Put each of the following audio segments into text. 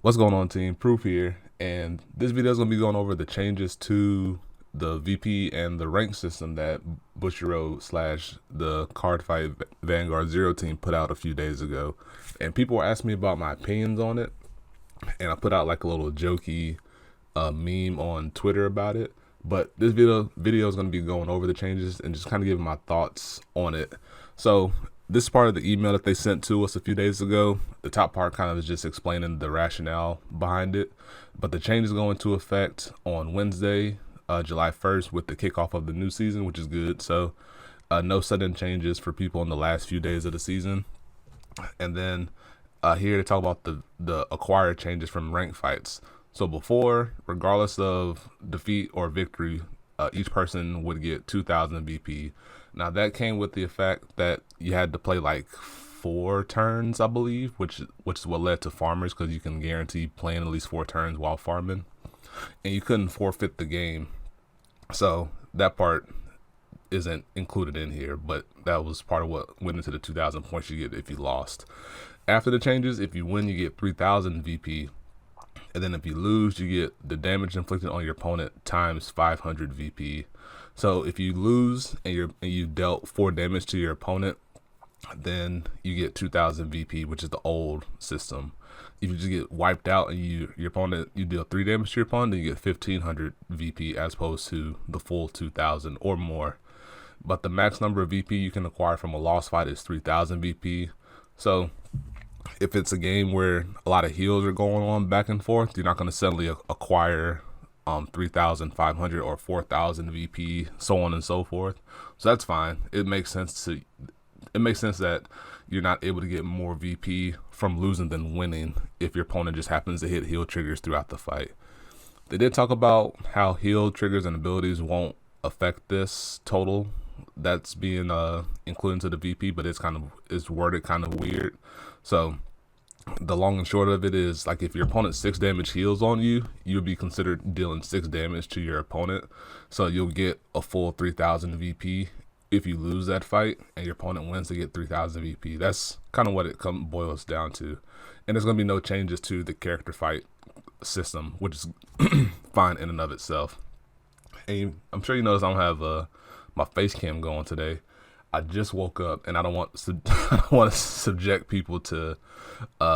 What's going on, team? Proof here, and this video is going to be going over the changes to the VP and the rank system that Bushiroad slash the CARDFIGHT Vanguard Zero team put out a few days ago. And people were asking me about my opinions on it, and I put out like a little jokey meme on Twitter about it. But this video is going to be going over the changes and just kind of giving my thoughts on it. So this is part of the email that they sent to us a few days ago. The top part kind of is just explaining the rationale behind it. But the changes go into effect on Wednesday, July 1st with the kickoff of the new season, which is good. So no sudden changes for people in the last few days of the season. And then here to talk about the acquired changes from rank fights. So before, regardless of defeat or victory, each person would get 2,000 VP. Now that came with the effect that you had to play like 4 turns, I believe, which is what led to farmers, because you can guarantee playing at least 4 turns while farming, and you couldn't forfeit the game. So that part isn't included in here, but that was part of what went into the 2,000 points you get if you lost. After the changes, if you win, you get 3,000 VP. And then if you lose, you get the damage inflicted on your opponent times 500 VP. So if you lose and you dealt 4 damage to your opponent, then you get 2,000 VP, which is the old system. If you just get wiped out and you deal 3 damage to your opponent, then you get 1,500 VP as opposed to the full 2,000 or more. But the max number of VP you can acquire from a lost fight is 3,000 VP. So if it's a game where a lot of heals are going on back and forth, you're not going to suddenly acquire 3,500 or 4,000 VP, so on and so forth. So that's fine. It makes sense that you're not able to get more VP from losing than winning if your opponent just happens to hit heal triggers throughout the fight. They did talk about how heal triggers and abilities won't affect this total that's being included into the VP, but it's worded kind of weird. So the long and short of it is, like, if your opponent 6 damage heals on you, you'll be considered dealing 6 damage to your opponent. So you'll get a full 3,000 VP if you lose that fight, and your opponent wins to get 3,000 VP. That's kind of what it boils down to. And there's going to be no changes to the character fight system, which is fine in and of itself. And I'm sure you notice I don't have my face cam going today. I just woke up, and I don't want to subject people to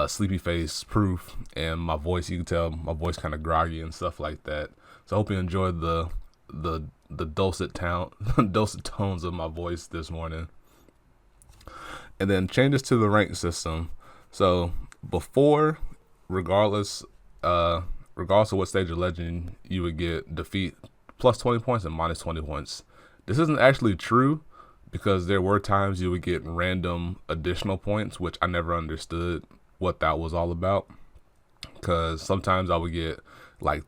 sleepy face proof, and my voice, you can tell my voice kind of groggy and stuff like that. So I hope you enjoyed the dulcet tones of my voice this morning. And then changes to the rank system. So before, regardless of what stage of legend, you would get defeat plus 20 points and minus 20 points. This isn't actually true, because there were times you would get random additional points, which I never understood what that was all about. Because sometimes I would get like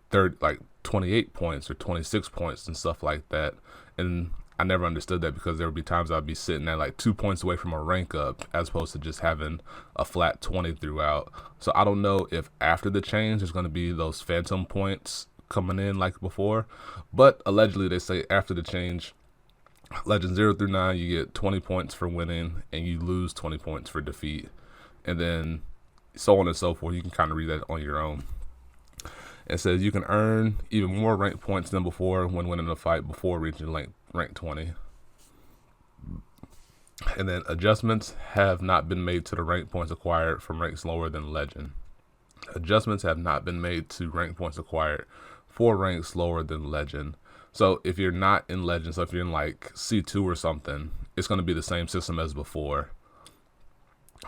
28 points or 26 points and stuff like that, and I never understood that, because there would be times I'd be sitting at like 2 points away from a rank up as opposed to just having a flat 20 throughout. So I don't know if after the change there's going to be those phantom points coming in like before, but allegedly they say after the change, Legend 0 through 9, you get 20 points for winning, and you lose 20 points for defeat. And then so on and so forth. You can kind of read that on your own. It says you can earn even more rank points than before when winning a fight before reaching rank 20. And then adjustments have not been made to the rank points acquired from ranks lower than Legend. Adjustments have not been made to rank points acquired for ranks lower than Legend. So if you're not in Legend, so if you're in like C2 or something, it's going to be the same system as before.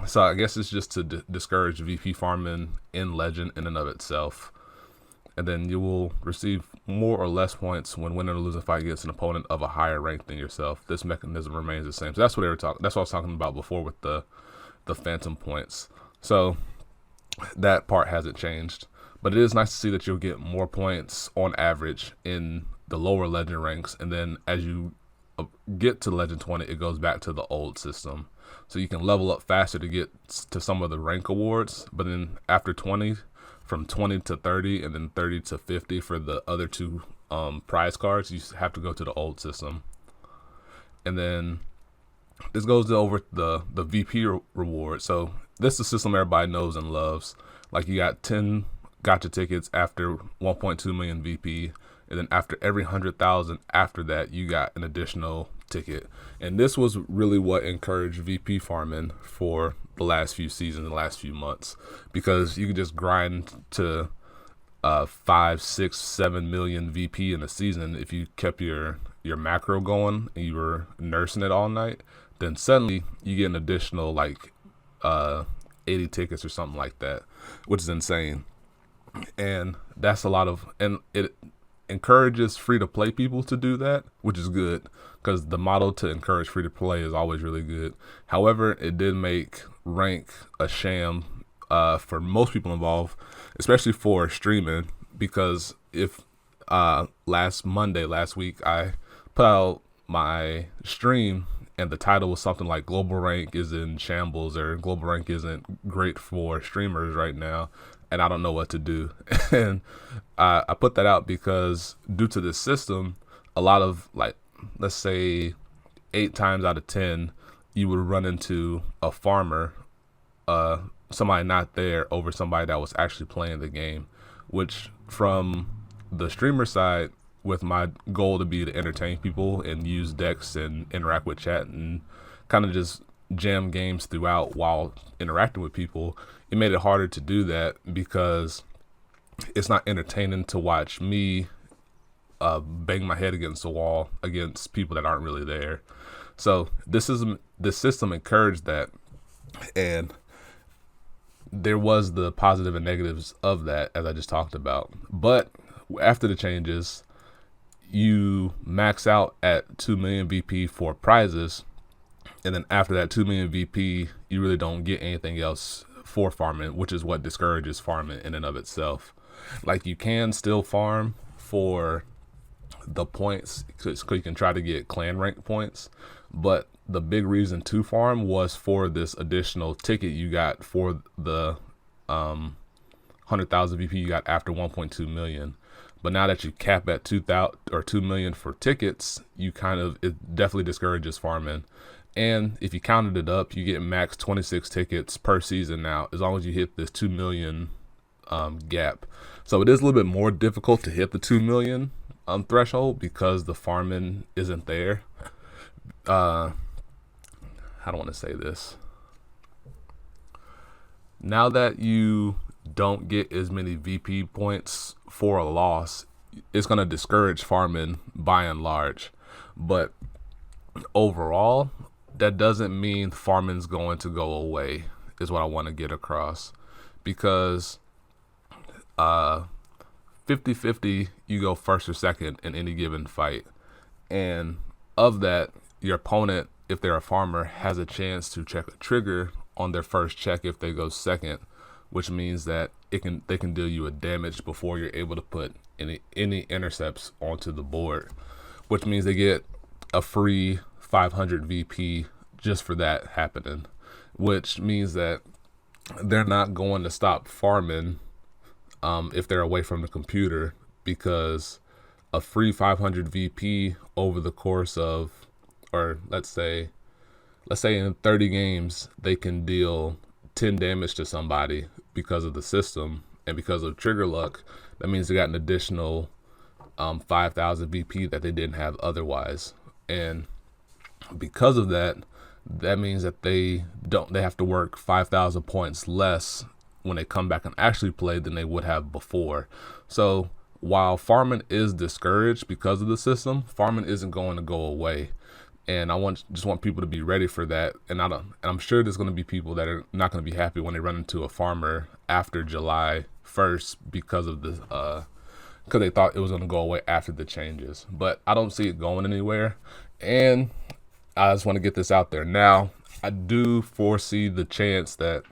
So I guess it's just to discourage VP farming in Legend in and of itself. And then you will receive more or less points when winning or losing a fight against an opponent of a higher rank than yourself. This mechanism remains the same. So that's what they were talking. That's what I was talking about before with the phantom points. So that part hasn't changed, but it is nice to see that you'll get more points on average in the lower Legend ranks, and then as you get to Legend 20, it goes back to the old system. So you can level up faster to get to some of the rank awards, but then after 20, from 20 to 30, and then 30 to 50 for the other 2 prize cards, you have to go to the old system. And then this goes over the VP reward. So this is the system everybody knows and loves. Like, you got 10 gotcha tickets after 1.2 million VP, and then after every 100,000 after that, you got an additional ticket. And this was really what encouraged VP farming for the last few seasons, the last few months, because you could just grind to 5, 6, 7 million VP in a season if you kept your macro going and you were nursing it all night. Then suddenly you get an additional like 80 tickets or something like that, which is insane. And that's a lot of, and it encourages free to play people to do that, which is good because the model to encourage free to play is always really good. However, it did make rank a sham for most people involved, especially for streaming, because if last week, I put out my stream and the title was something like global rank is in shambles, or global rank isn't great for streamers right now, and I don't know what to do. And I put that out because due to this system, a lot of, like, let's say 8 times out of 10, you would run into a farmer, somebody not there over somebody that was actually playing the game, which from the streamer side, with my goal to be to entertain people and use decks and interact with chat and kind of just jam games throughout while interacting with people, it made it harder to do that because it's not entertaining to watch me bang my head against the wall against people that aren't really there. So this system encouraged that, and there was the positive and negatives of that, as I just talked about. But after the changes, you max out at 2 million VP for prizes, and then after that 2 million VP, you really don't get anything else for farming, which is what discourages farming in and of itself. Like, you can still farm for the points, because you can try to get clan rank points, but the big reason to farm was for this additional ticket you got for the 100,000 VP you got after 1.2 million. But now that you cap at 2,000 or 2 million for tickets, it definitely discourages farming. And if you counted it up, you get max 26 tickets per season now, as long as you hit this 2 million gap. So it is a little bit more difficult to hit the 2 million threshold because the farming isn't there. How do I want to say this? Now that you don't get as many VP points for a loss, it's going to discourage farming by and large. But overall, that doesn't mean farming's going to go away, is what I want to get across. Because 50-50, you go first or second in any given fight. And of that, your opponent, if they're a farmer, has a chance to check a trigger on their first check if they go second, which means that they can deal you a damage before you're able to put any intercepts onto the board, which means they get a free 500 VP just for that happening, which means that they're not going to stop farming if they're away from the computer, because a free 500 VP over the course of, or let's say in 30 games, they can deal 10 damage to somebody because of the system and because of trigger luck. That means they got an additional 5,000 VP that they didn't have otherwise. And because of that, that means that they have to work 5,000 points less when they come back and actually play than they would have before. So while farming is discouraged because of the system, farming isn't going to go away. And I just want people to be ready for that. And I'm sure there's going to be people that are not going to be happy when they run into a farmer after July 1st because of this, because they thought it was going to go away after the changes. But I don't see it going anywhere. And I just want to get this out there now. I do foresee the chance that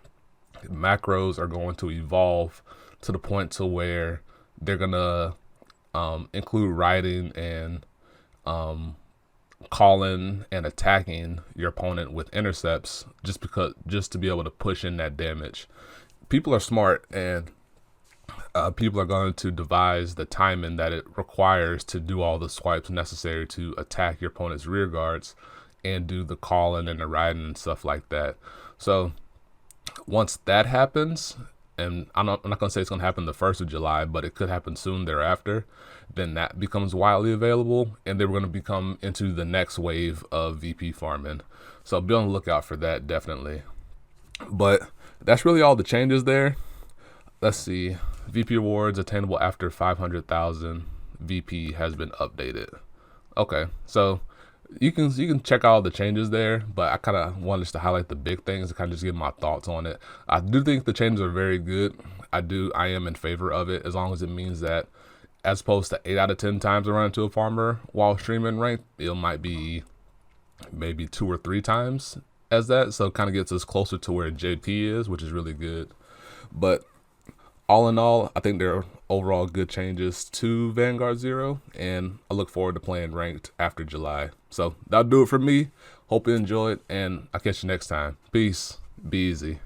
macros are going to evolve to the point to where they're going to include writing and calling and attacking your opponent with intercepts just to be able to push in that damage. People are smart, and people are going to devise the timing that it requires to do all the swipes necessary to attack your opponent's rear guards and do the calling and the riding and stuff like that. So once that happens, and I'm not gonna say it's gonna happen the 1st of July, but it could happen soon thereafter, then that becomes widely available, and then we're gonna become into the next wave of VP farming. So be on the lookout for that, definitely. But that's really all the changes there. Let's see. VP awards attainable after 500,000 VP has been updated. Okay, so you can check out all the changes there, but I kind of wanted just to highlight the big things and kind of just give my thoughts on it. I do think the changes are very good. I am in favor of it, as long as it means that as opposed to 8 out of 10 times I run into a farmer while streaming ranked, it might be maybe 2 or 3 times as that. So it kind of gets us closer to where JP is, which is really good. But all in all, I think there are overall good changes to Vanguard Zero, and I look forward to playing ranked after July. So that'll do it for me. Hope you enjoyed, and I'll catch you next time. Peace. Be easy.